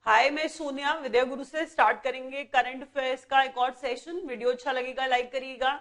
हाय, मैं सोनिया विद्या गुरु से स्टार्ट करेंगे करंट अफेयर्स का एक और सेशन। वीडियो अच्छा लगेगा लाइक करिएगा,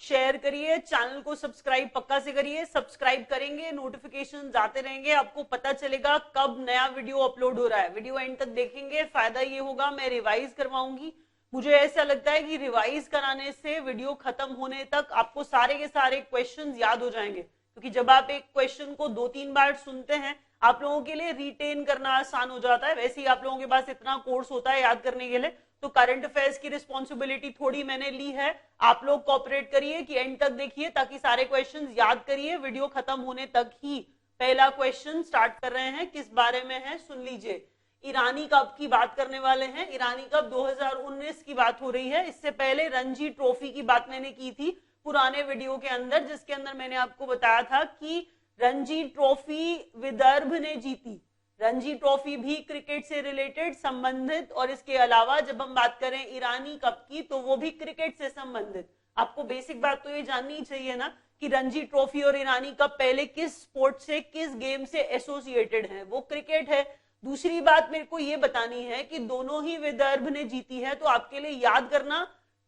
शेयर करिए, चैनल को सब्सक्राइब पक्का से करिए। सब्सक्राइब करेंगे नोटिफिकेशन आते रहेंगे, आपको पता चलेगा कब नया वीडियो अपलोड हो रहा है। वीडियो एंड तक देखेंगे, फायदा ये होगा मैं रिवाइज करवाऊंगी। मुझे ऐसा लगता है कि रिवाइज कराने से वीडियो खत्म होने तक आपको सारे के सारे क्वेश्चन याद हो जाएंगे, क्योंकि जब आप एक क्वेश्चन को 2-3 बार सुनते हैं आप लोगों के लिए रिटेन करना आसान हो जाता है। वैसे ही आप लोगों के पास इतना कोर्स होता है याद करने के लिए, तो करंट अफेयर्स की रिस्पॉन्सिबिलिटी थोड़ी मैंने ली है। आप लोग कोऑपरेट करिए कि एंड तक देखिए ताकि सारे क्वेश्चंस याद करिए। वीडियो खत्म होने तक ही पहला क्वेश्चन स्टार्ट कर रहे हैं। किस बारे में है सुन लीजिए। ईरानी कप की बात करने वाले हैं। ईरानी कप 2019 की बात हो रही है। इससे पहले रणजी ट्रॉफी की बात मैंने की थी पुराने वीडियो के अंदर, जिसके अंदर मैंने आपको बताया था कि रणजी ट्रॉफी विदर्भ ने जीती। रणजी ट्रॉफी भी क्रिकेट से रिलेटेड संबंधित, और इसके अलावा जब हम बात करें ईरानी कप की तो वो भी क्रिकेट से संबंधित। आपको बेसिक बात तो ये जाननी चाहिए ना कि रणजी ट्रॉफी और ईरानी कप पहले किस स्पोर्ट से, किस गेम से एसोसिएटेड है, वो क्रिकेट है। दूसरी बात मेरे को ये बतानी है कि दोनों ही विदर्भ ने जीती है, तो आपके लिए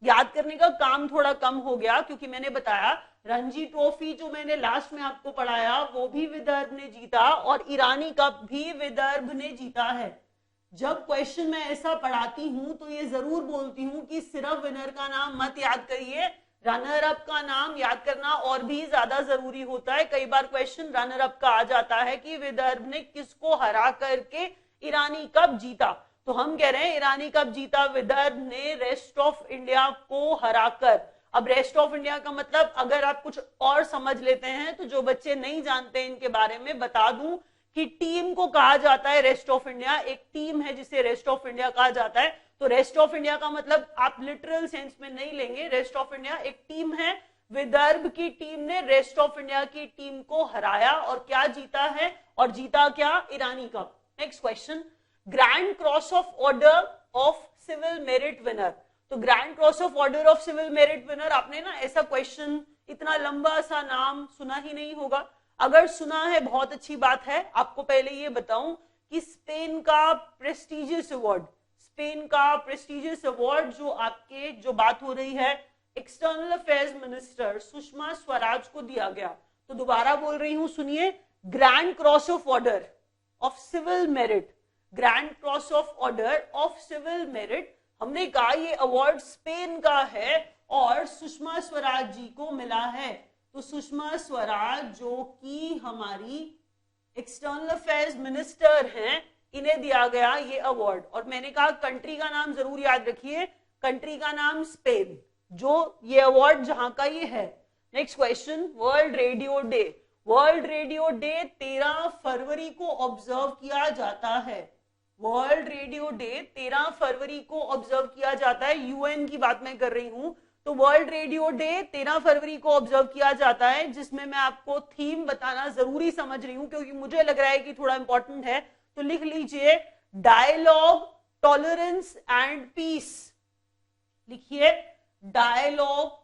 याद करने का काम थोड़ा कम हो गया, क्योंकि मैंने बताया रणजी ट्रॉफी जो मैंने लास्ट में आपको पढ़ाया वो भी विदर्भ ने जीता और ईरानी कप भी विदर्भ ने जीता है। जब क्वेश्चन मैं ऐसा पढ़ाती हूं तो ये जरूर बोलती हूं कि सिर्फ विनर का नाम मत याद करिए, रनर अप का नाम याद करना और भी ज्यादा जरूरी होता है। कई बार क्वेश्चन रनर अप का आ जाता है कि विदर्भ ने किसको हरा करके ईरानी कप जीता, तो हम कह रहे हैं ईरानी कप जीता विदर्भ ने रेस्ट ऑफ इंडिया को हराकर। अब रेस्ट ऑफ इंडिया का मतलब अगर आप कुछ और समझ लेते हैं तो जो बच्चे नहीं जानते इनके बारे में बता दूं कि टीम को कहा जाता है रेस्ट ऑफ इंडिया। एक टीम है जिसे रेस्ट ऑफ इंडिया कहा जाता है। तो रेस्ट ऑफ इंडिया का मतलब आप लिटरल सेंस में नहीं लेंगे। रेस्ट ऑफ इंडिया एक टीम है। विदर्भ की टीम ने रेस्ट ऑफ इंडिया की टीम को हराया और क्या जीता है, और जीता क्या, Irani cup. Next question, grand cross of order of civil merit winner. तो grand cross of order of civil merit winner, आपने ना ऐसा क्वेश्चन, इतना लंबा सा नाम सुना ही नहीं होगा। अगर सुना है बहुत अच्छी बात है। आपको पहले ये बताऊं कि स्पेन का प्रेस्टिजियस अवार्ड जो बात हो रही है external affairs minister Sushma Swaraj को दिया गया। तो दोबारा बोल रही हूं, सुनिए, grand cross of order of civil merit, grand cross of order of civil merit, हमने कहा ये अवार्ड स्पेन का है और सुषमा स्वराज जी को मिला है। तो सुषमा स्वराज जो कि हमारी एक्सटर्नल अफेयर्स मिनिस्टर हैं, इन्हें दिया गया ये अवार्ड। और मैंने कहा कंट्री का नाम जरूर याद रखिए, कंट्री का नाम स्पेन, जो ये अवार्ड जहां का ये है। Next question, world radio day. World radio day 13 फरवरी को ऑब्जर्व किया जाता है। वर्ल्ड रेडियो डे 13 फरवरी को ऑब्जर्व किया जाता है। यूएन की बात मैं कर रही हूं। तो वर्ल्ड रेडियो डे 13 फरवरी को ऑब्जर्व किया जाता है, जिसमें मैं आपको थीम बताना जरूरी समझ रही हूं क्योंकि मुझे लग रहा है कि थोड़ा इंपॉर्टेंट है। तो लिख लीजिए, डायलॉग, टॉलरेंस एंड पीस। लिखिए, डायलॉग,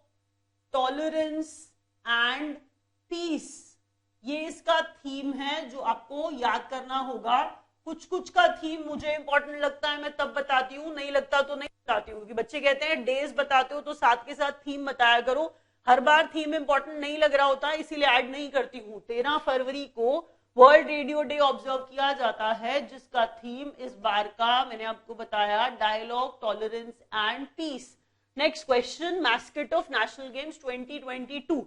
टॉलरेंस एंड पीस, ये इसका थीम है जो आपको याद करना होगा। कुछ कुछ का थीम मुझे इंपॉर्टेंट लगता है, मैं तब बताती हूँ, नहीं लगता तो नहीं बताती हूँ, क्योंकि बच्चे कहते हैं डेज बताते हो तो साथ के साथ थीम बताया करो। हर बार थीम इंपॉर्टेंट नहीं लग रहा होता है, इसीलिए ऐड नहीं करती हूँ। 13 फरवरी को वर्ल्ड रेडियो डे ऑब्जर्व किया जाता है, जिसका थीम इस बार का मैंने आपको बताया, dialogue, tolerance and peace. Next question, mascot of national games 2022।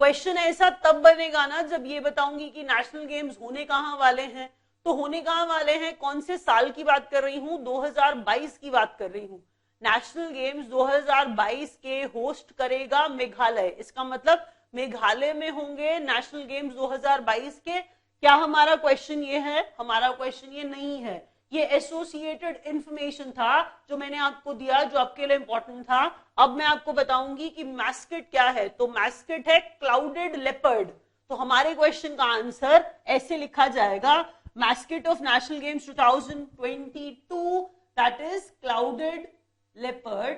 Question ऐसा तब बनेगा ना जब ये बताऊंगी कि नेशनल गेम्स होने कहां वाले हैं। तो होने कहां वाले हैं, कौन से साल की बात कर रही हूं, 2022 की बात कर रही हूं। नेशनल गेम्स 2022 के होस्ट करेगा मेघालय। इसका मतलब मेघालय में होंगे नेशनल गेम्स 2022 के। क्या हमारा क्वेश्चन ये है? हमारा क्वेश्चन ये नहीं है। ये एसोसिएटेड इंफॉर्मेशन था जो मैंने आपको दिया, जो आपके लिए इंपॉर्टेंट था। अब मैं आपको बताऊंगी कि मैस्कट क्या है। तो मैस्कट है क्लाउडेड लेपर्ड। तो हमारे क्वेश्चन का आंसर ऐसे लिखा जाएगा, mascot of national games 2022, that is clouded leopard.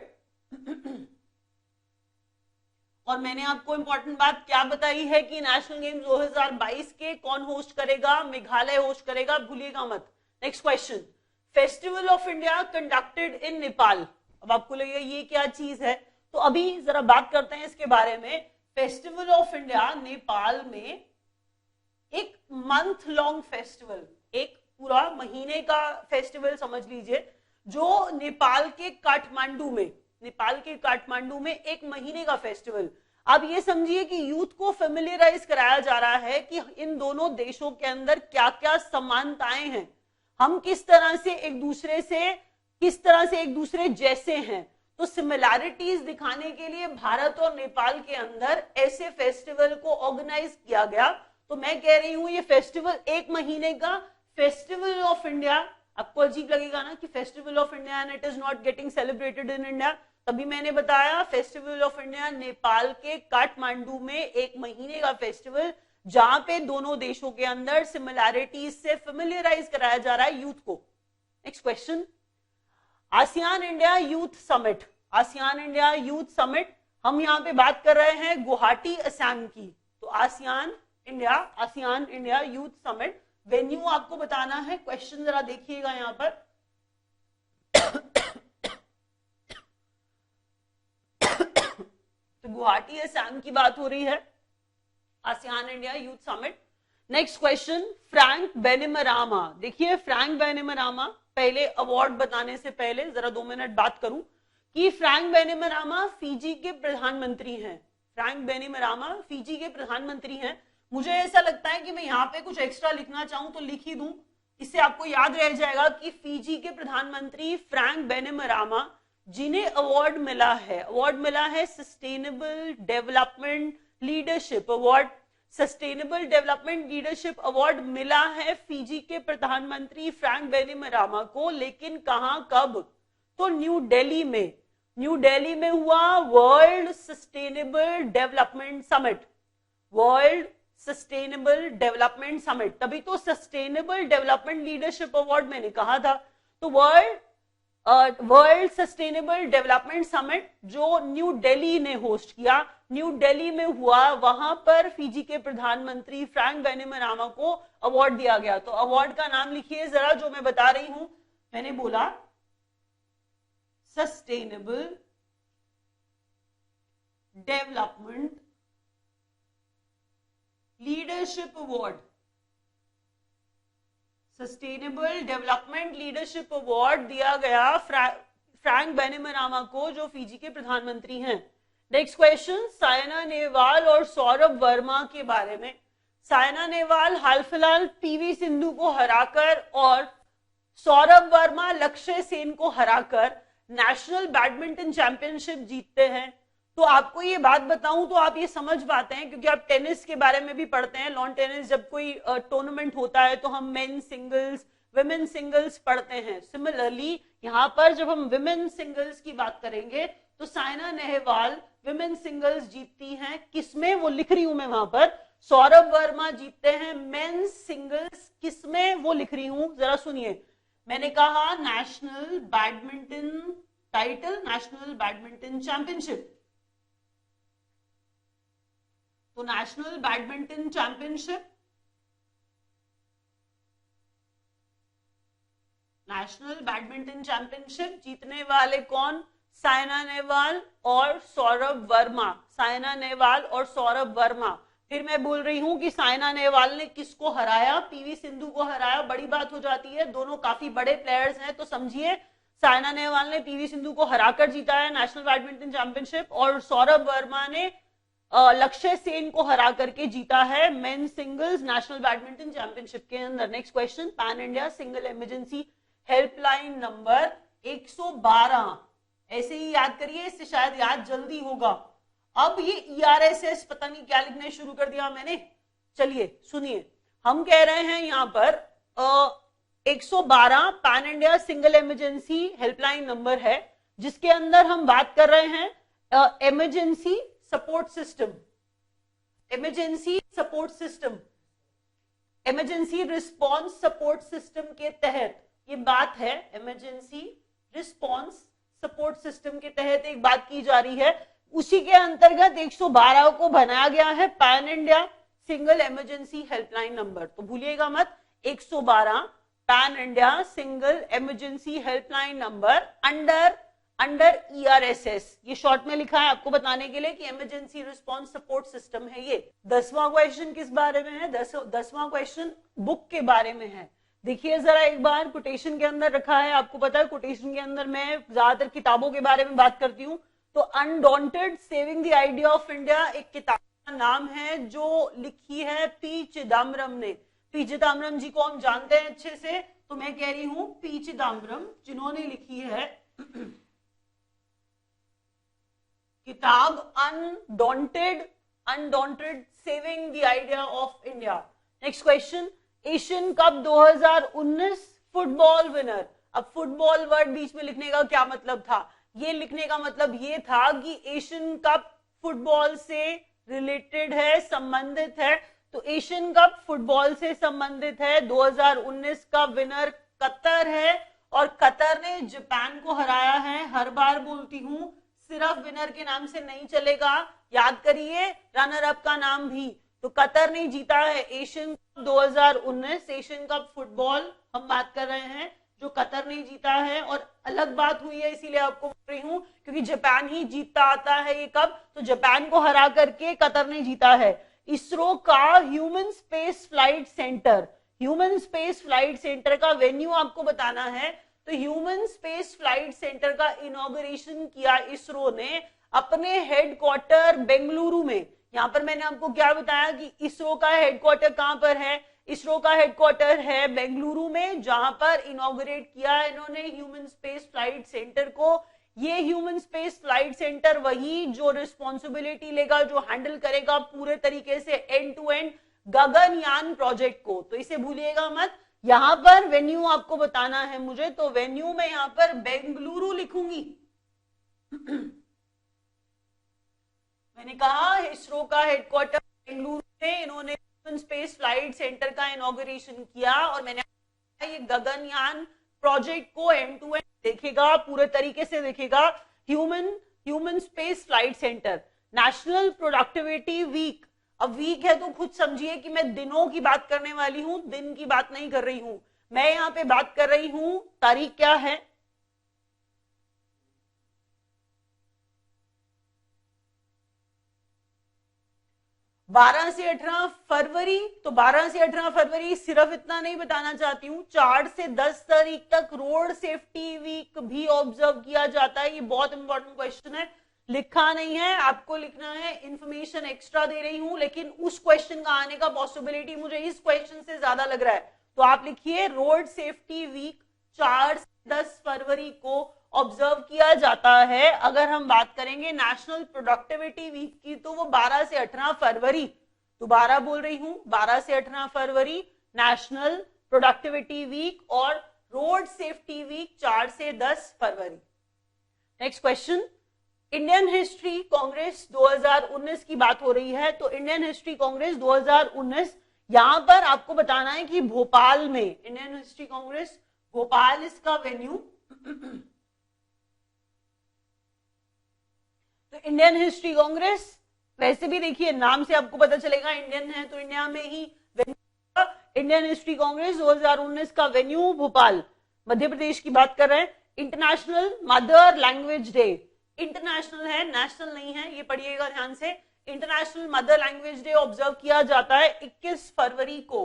और मैंने आपको इंपॉर्टेंट बात क्या बताई है कि नेशनल गेम्स 2022 के कौन होस्ट करेगा, मेघालय होस्ट करेगा, भूलिएगा मत। Next question, festival of India conducted in Nepal. अब आपको लगेगा ये क्या चीज है, तो अभी जरा बात करते हैं इसके बारे में। फेस्टिवल ऑफ इंडिया नेपाल में एक मंथ लॉन्ग फेस्टिवल, एक पूरा महीने का फेस्टिवल समझ लीजिए, जो नेपाल के काठमांडू में एक महीने का फेस्टिवल। अब ये समझिए कि यूथ को फेमिलियराइज कराया जा रहा है कि इन दोनों देशों के अंदर क्या क्या समानताएं हैं, हम किस तरह से एक दूसरे जैसे हैं। तो सिमिलैरिटीज दिखाने के लिए भारत और नेपाल के अंदर ऐसे फेस्टिवल को ऑर्गेनाइज किया गया। तो मैं कह रही हूं ये फेस्टिवल एक महीने का फेस्टिवल ऑफ इंडिया। आपको अजीब लगेगा ना कि festival of India and it is not getting celebrated in India, तभी मैंने बताया फेस्टिवल ऑफ इंडिया नेपाल के काठमांडू में एक महीने का फेस्टिवल, जहां पे दोनों देशों के अंदर सिमिलैरिटीज से फेमिलियराइज कराया जा रहा है यूथ को। Next question, ASEAN India youth summit. ASEAN India youth summit, हम यहाँ पे बात कर रहे हैं गुवाहाटी असम की। तो ASEAN India youth summit, venue आपको बताना है। क्वेश्चन जरा देखिएगा यहाँ पर। तो गुवाहाटी असम की बात हो रही है, ASEAN India youth summit. Next question, Frank Bainimarama. देखिए फ्रैंक बैनिमरामा, पहले अवार्ड बताने से पहले जरा 2 मिनट बात करूं कि फ्रैंक बैनिमरामा फिजी के प्रधानमंत्री हैं। फ्रैंक बैनिमरामा फिजी के प्रधानमंत्री हैं। मुझे ऐसा लगता है कि मैं यहाँ पे कुछ एक्स्ट्रा लिखना चाहूं तो लिख ही दूं, इससे आपको याद रह जाएगा कि फिजी के प्रधानमंत्री फ्रैंक बैनिमरामा, जिन्हें अवार्ड मिला है sustainable development leadership award. Sustainable development leadership award मिला है फिजी के प्रधानमंत्री फ्रैंक बैनिमरामा को, लेकिन कहां कब? तो न्यू दिल्ली में हुआ वर्ल्ड सस्टेनेबल डेवलपमेंट समिट। तभी तो सस्टेनेबल डेवलपमेंट लीडरशिप अवार्ड मैंने कहा था। तो वर्ल्ड सस्टेनेबल डेवलपमेंट समिट जो न्यू दिल्ली ने होस्ट किया, न्यू दिल्ली में हुआ, वहां पर फिजी के प्रधानमंत्री फ्रैंक बैनिमरामा को अवार्ड दिया गया। तो अवार्ड का नाम लिखिए जरा, जो मैं बता रही हूं। मैंने बोला sustainable development leadership award. Sustainable development leadership award दिया गया फ्रैंक बैनिमरामा को, जो फिजी के प्रधानमंत्री हैं। नेक्स्ट क्वेश्चन, सायना नेहवाल और सौरभ वर्मा के बारे में। सायना नेहवाल हाल फिलहाल पीवी सिंधु को हराकर और सौरभ वर्मा लक्ष्य सेन को हराकर नेशनल बैडमिंटन चैंपियनशिप जीतते हैं। तो आपको ये बात बताऊं तो आप ये समझ पाते हैं, क्योंकि आप टेनिस के बारे में भी पढ़ते हैं, लॉन टेनिस, जब कोई टूर्नामेंट होता है तो हम मेन सिंगल्स, विमेन सिंगल्स पढ़ते हैं। सिमिलरली यहाँ पर जब हम विमेन सिंगल्स की बात करेंगे तो सायना नेहवाल विमेन सिंगल्स जीतती हैं। किसमें, वो लिख रही हूं मैं वहां पर। सौरभ वर्मा जीतते हैं मेन सिंगल्स, किसमें, वो लिख रही हूं, जरा सुनिए। मैंने कहा national badminton title, national badminton championship. तो national badminton championship, national badminton championship जीतने वाले कौन? सायना नेहवाल और सौरभ वर्मा। सायना नेहवाल और सौरभ वर्मा। फिर मैं बोल रही हूं कि सायना नेहवाल ने किसको हराया? पीवी सिंधु को हराया। बड़ी बात हो जाती है, दोनों काफी बड़े प्लेयर्स हैं, तो समझिए सायना नेहवाल ने पीवी सिंधु को हराकर जीता है नेशनल बैडमिंटन चैंपियनशिप, और सौरभ वर्मा ने लक्ष्य सेन को हरा करके जीता है main singles national badminton championship के अंदर। Next question, pan India single emergency helpline number 112। ऐसे ही याद करिए, इससे शायद याद जल्दी होगा। अब ये ERSS पता नहीं क्या लिखने शुरू कर दिया मैंने। चलिए सुनिए, हम कह रहे हैं यहां पर 112 pan India single emergency helpline number है, जिसके अंदर हम बात कर रहे हैं emergency support system, emergency support system, emergency response support system के तहत ये बात है। इमरजेंसी रिस्पॉन्स सपोर्ट सिस्टम के तहत एक बात की जा रही है, उसी के अंतर्गत 112 को बनाया गया है pan India single emergency helpline number. तो भूलिएगा मत, 112 pan India single emergency helpline number under ERSS। ये शॉर्ट में लिखा है आपको बताने के लिए कि इमरजेंसी रिस्पांस सपोर्ट सिस्टम है ये। 10वां क्वेश्चन किस बारे में है? 10वां क्वेश्चन बुक के बारे में है। देखिए जरा एक बार, कोटेशन के अंदर रखा है, आपको पता है कोटेशन के अंदर मैं ज्यादातर किताबों के बारे में बात करती हूँ। तो undaunted saving the idea of India एक किताब का नाम है जो लिखी है पी चिदम्बरम ने। पी चिदम्बरम जी को हम जानते हैं अच्छे से, तो मैं कह रही हूं पी चिदम्बरम जिन्होंने लिखी है किताब undaunted saving the idea of India. Next question, Asian cup 2019 football winner. अब फुटबॉल वर्ड बीच में लिखने का क्या मतलब था? ये लिखने का मतलब ये था कि एशियन कप फुटबॉल से रिलेटेड है, संबंधित है। तो एशियन कप फुटबॉल से संबंधित है। 2019 का विनर कतर है और कतर ने जापान को हराया है। हर बार बोलती हूं, सिर्फ विनर के नाम से नहीं चलेगा, याद करिए रनर अप का नाम भी। तो कतर ने जीता है Asian cup 2019, Asian cup football हम बात कर रहे हैं, जो कतर ने जीता है। और अलग बात हुई है इसीलिए आपको बोल रही हूं क्योंकि जापान ही जीतता आता है ये कप, तो जापान को हरा करके कतर ने जीता है। इसरो का human space flight centre, human space flight centre का वेन्यू आपको बताना है। तो ह्यूमन स्पेस फ्लाइट सेंटर का इनॉग्रेशन किया इसरो ने अपने हेडक्वार्टर बेंगलुरु में। यहां पर मैंने आपको क्या बताया कि इसरो का हेडक्वार्टर कहां पर है? इसरो का हेडक्वार्टर है बेंगलुरु में, जहां पर इनॉग्रेट किया इन्होंने ह्यूमन स्पेस फ्लाइट सेंटर को। ये ह्यूमन स्पेस फ्लाइट सेंटर वही जो रिस्पॉन्सिबिलिटी लेगा, जो हैंडल करेगा पूरे तरीके से end to end Gaganyaan project को। तो इसे भूलिएगा मत। यहां पर वेन्यू आपको बताना है मुझे, तो वेन्यू में यहां पर बेंगलुरु लिखूंगी। मैंने कहा इसरो का हेडक्वार्टर बेंगलुरु में, इन्होंने ह्यूमन स्पेस फ्लाइट सेंटर का इनॉग्रेशन किया और मैंने ये गगनयान प्रोजेक्ट को एंड टू एंड देखेगा, पूरे तरीके से देखेगा human space flight centre. National productivity week, अब वीक है तो खुद समझिए कि मैं दिनों की बात करने वाली हूं, दिन की बात नहीं कर रही हूं। मैं यहां पे बात कर रही हूं, तारीख क्या है? 12 से 18 फरवरी। तो 12 से 18 फरवरी सिर्फ इतना नहीं बताना चाहती हूँ, 4 से 10 तारीख तक रोड सेफ्टी वीक भी ऑब्जर्व किया जाता है। ये बहुत इंपॉर्टेंट क्वेश्चन है, लिखा नहीं है, आपको लिखना है। इंफॉर्मेशन एक्स्ट्रा दे रही हूं, लेकिन उस क्वेश्चन का आने का पॉसिबिलिटी मुझे इस क्वेश्चन से ज्यादा लग रहा है। तो आप लिखिए रोड सेफ्टी वीक 4 से 10 फरवरी को ऑब्जर्व किया जाता है। अगर हम बात करेंगे नेशनल प्रोडक्टिविटी वीक की तो वो 12 से 18 फरवरी, दोबारा बोल रही हूं 12 से 18 फरवरी नेशनल प्रोडक्टिविटी वीक और रोड सेफ्टी वीक 4 से 10 फरवरी। Next question, Indian History Congress 2019 की बात हो रही है। तो इंडियन हिस्ट्री कांग्रेस 2019 यहां पर आपको बताना है कि भोपाल में इंडियन हिस्ट्री कांग्रेस भोपाल इसका वेन्यू। तो इंडियन हिस्ट्री कांग्रेस वैसे भी देखिए नाम से आपको पता चलेगा इंडियन है तो इंडिया में ही वेन्यू। इंडियन हिस्ट्री कांग्रेस 2019 का वेन्यू भोपाल, मध्य प्रदेश की बात कर रहे हैं। International mother language day, international है, नेशनल नहीं है, ये पढ़िएगा ध्यान से। International mother language day observe किया जाता है 21 फरवरी को।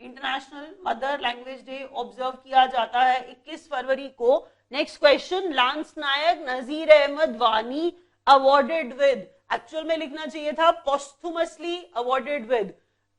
International mother language day observe किया जाता है 21 फरवरी को। नेक्स्ट क्वेश्चन, लांस नायक नजीर अहमद वानी अवॉर्डेड विद, एक्चुअल में लिखना चाहिए था पोस्टुमसली अवॉर्डेड विद।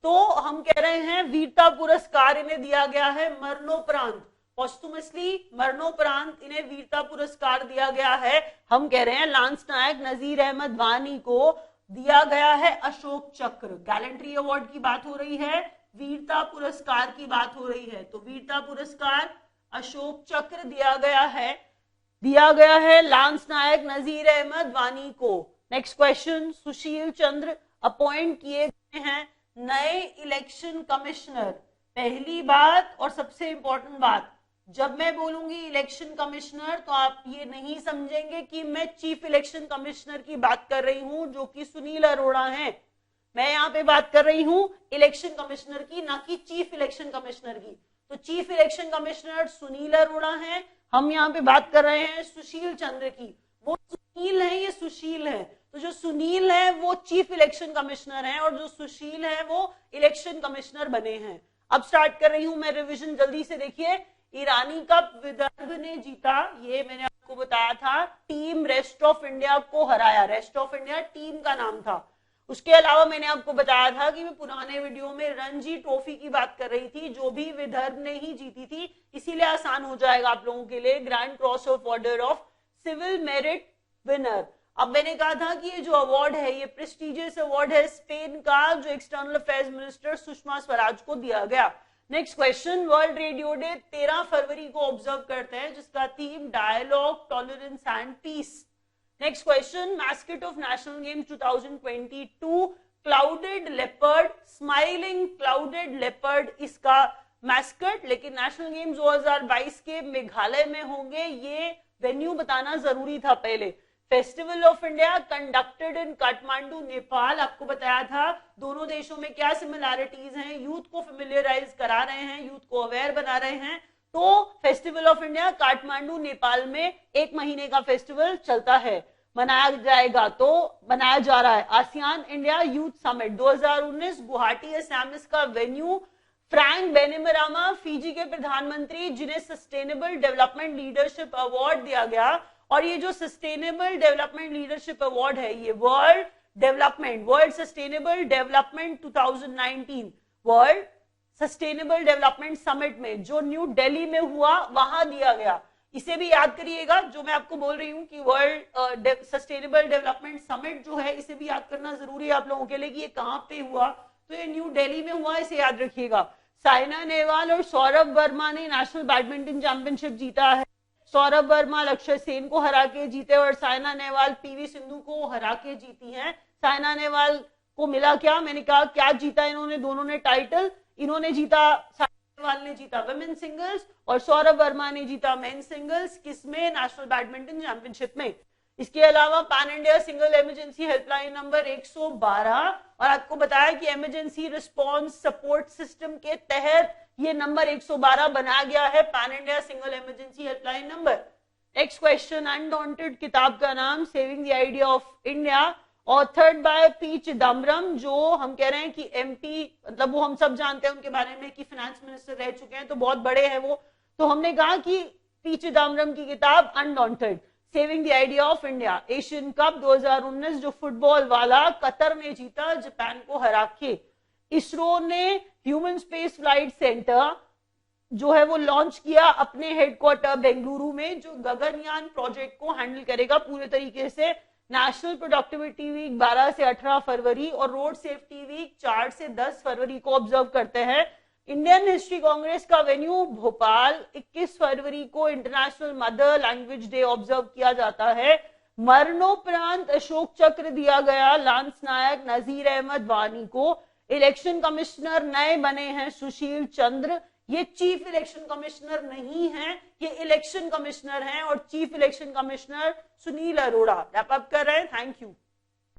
तो हम कह रहे हैं वीरता पुरस्कार इन्हें दिया गया है मरणोपरांत, पोस्टुमसली मरणोपरांत इन्हें वीरता पुरस्कार दिया गया है। हम कह रहे हैं लांस नायक नजीर अहमद वानी को दिया गया है अशोक चक्र। गैलेंट्री अवार्ड की बात हो रही है, वीरता पुरस्कार की बात हो रही है, तो वीरता पुरस्कार अशोक चक्र दिया गया है लांस नायक नजीर अहमद वानी को। Next question, Sushil Chandra appoint किए गए हैं नए इलेक्शन कमिश्नर। पहली बात और सबसे इंपॉर्टेंट बात, जब मैं बोलूंगी इलेक्शन कमिश्नर तो आप ये नहीं समझेंगे कि मैं चीफ इलेक्शन कमिश्नर की बात कर रही हूं जो कि सुनील अरोड़ा हैं। मैं यहाँ पे बात कर रही हूं इलेक्शन कमिश्नर की, ना कि चीफ इलेक्शन कमिश्नर की। तो chief election commissioner Sunil Arora हैं। हम यहाँ पे बात कर रहे हैं सुशील चंद्र की। वो सुनील है, ये सुशील है। तो जो सुनील है वो चीफ इलेक्शन कमिश्नर हैं और जो सुशील है वो इलेक्शन कमिश्नर बने हैं। अब स्टार्ट कर रही हूं मैं रिवीजन, जल्दी से देखिए। ईरानी कप विदर्भ ने जीता, ये मैंने आपको बताया था। टीम रेस्ट ऑफ इंडिया को हराया, रेस्ट ऑफ इंडिया टीम का नाम था। उसके अलावा मैंने आपको बताया था कि मैं पुराने वीडियो में रणजी ट्रॉफी की बात कर रही थी, जो भी विदर्भ ने ही जीती थी, इसीलिए आसान हो जाएगा आप लोगों के लिए। Grand cross of order of civil merit winner. अब मैंने कहा था कि ये जो अवार्ड है ये प्रेस्टिजियस अवार्ड है स्पेन का, जो external affairs minister Sushma Swaraj को दिया गया। Next question, world radio day 13 फरवरी को ऑब्जर्व करते हैं, जिसका theme dialogue, tolerance and peace. Next question, mascot of national games 2022 clouded leopard, smiling clouded leopard इसका मैस्कट, लेकिन नेशनल गेम्स 2022 के मेघालय में होंगे, ये वेन्यू बताना जरूरी था पहले। Festival of India conducted in Kathmandu Nepal, आपको बताया था दोनों देशों में क्या सिमिलैरिटीज हैं, यूथ को फेमिलियराइज करा रहे हैं, यूथ को अवेयर बना रहे हैं। तो festival of India Kathmandu Nepal में 1 महीने का फेस्टिवल चलता है, मनाया जाएगा, तो मनाया जा रहा है। ASEAN India youth summit 2019 Guwahati Assam, इसका वेन्यू फ्रैंक बेनिमरामा, फिजी के प्रधानमंत्री, जिन्हें सस्टेनेबल डेवलपमेंट लीडरशिप अवार्ड दिया गया। और ये जो सस्टेनेबल डेवलपमेंट लीडरशिप अवार्ड है ये world sustainable development 2019 world sustainable development summit में जो न्यू दिल्ली में हुआ वहां दिया गया। इसे भी याद करिएगा, जो मैं आपको बोल रही हूँ कि वर्ल्ड सस्टेनेबल डेवलपमेंट समिट जो है, इसे भी याद करना जरूरी है आप लोगों के लिए कि ये कहां पे हुआ। तो ये न्यू दिल्ली में हुआ, इसे याद रखिएगा। साइना नेहवाल और सौरभ वर्मा ने नेशनल बैडमिंटन चैंपियनशिप जीता है। सौरभ वर्मा लक्ष्य सेन को हरा के जीते और साइना नेहवाल पीवी सिंधु को हरा के जीती हैं। साइना नेहवाल को मिला क्या, मैंने कहा क्या जीता इन्होंने, दोनों ने टाइटल। इन्होंने जीता, साइना नेहवाल ने जीता वुमेन सिंगल्स और सौरभ वर्मा ने जीता मेन सिंगल्स, किसमें, नेशनल बैडमिंटन चैंपियनशिप में। इसके अलावा pan India single emergency helpline number 112, और आपको बताया कि इमरजेंसी रिस्पांस सपोर्ट सिस्टम के तहत ये नंबर 112 बनाया गया है, pan India single emergency helpline number. Next question, undaunted किताब का नाम, saving the idea of India, authored by P Chidambaram, जो हम कह रहे हैं कि एमपी, मतलब वो हम सब जानते हैं उनके बारे में कि फाइनेंस मिनिस्टर रह चुके हैं, तो बहुत बड़े हैं वो। तो हमने कहा कि पी चिदम्बरम की किताब undaunted, saving the idea of India. Asian cup 2019 जो फुटबॉल वाला, कतर ने जीता जापान को हरा के। इसरो ने ह्यूमन स्पेस फ्लाइट सेंटर जो है वो लॉन्च किया अपने हेडक्वार्टर बेंगलुरु में, जो गगनयान प्रोजेक्ट को हैंडल करेगा पूरे तरीके से। नेशनल प्रोडक्टिविटी वीक 12 से 18 फरवरी और रोड सेफ्टी वीक 4 से 10 फरवरी को ऑब्जर्व करते हैं। इंडियन हिस्ट्री कांग्रेस का वेन्यू भोपाल, 21 फरवरी को international mother language day observe किया जाता है। मरणोपरांत अशोक चक्र दिया गया लांस नायक नजीर अहमद वानी को। इलेक्शन कमिश्नर नए बने हैं सुशील चंद्र, ये चीफ इलेक्शन कमिश्नर नहीं है, ये इलेक्शन कमिश्नर हैं, और chief election commissioner Sunil Arora. Wrap up कर रहे हैं, थैंक यू।